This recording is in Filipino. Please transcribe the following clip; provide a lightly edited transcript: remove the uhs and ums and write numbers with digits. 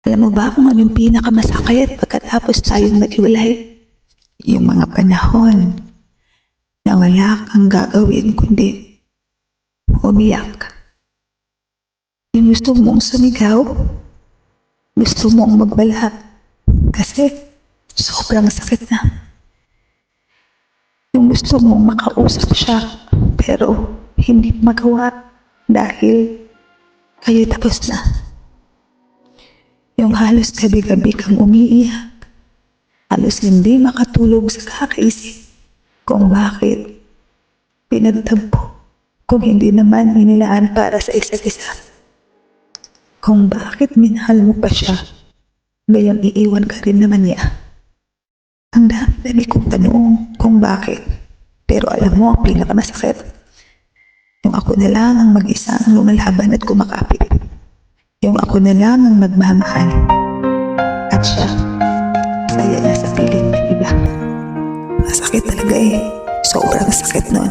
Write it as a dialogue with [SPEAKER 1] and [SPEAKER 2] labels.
[SPEAKER 1] Alam mo ba kung ano yung pinakamasakit pagkatapos tayong maghiwalay? Yung mga panahon na wala kang gagawin kundi umiyak. Yung gusto mong sumigaw, gusto mong magbala kasi sobrang sakit na. Yung gusto mong makausap siya pero hindi magawa dahil kayo tapos na. Yung halos gabi-gabi kang umiiyak, halos hindi makatulog sa kakaisip kung bakit pinagtampo, kung hindi naman inilaan para sa isa't isa. Kung bakit minahal mo pa siya, gayang iiwan ka rin naman niya. Ang dami kong tanong kung bakit. Pero alam mo ang pinakamasakit. Yung ako na lang ang mag-isa ang lumalaban at kumakapit. Yung ako na lang ang nagmamahal. At siya, saya niya sa piling ng iba. Masakit talaga eh. Sobrang sakit nun.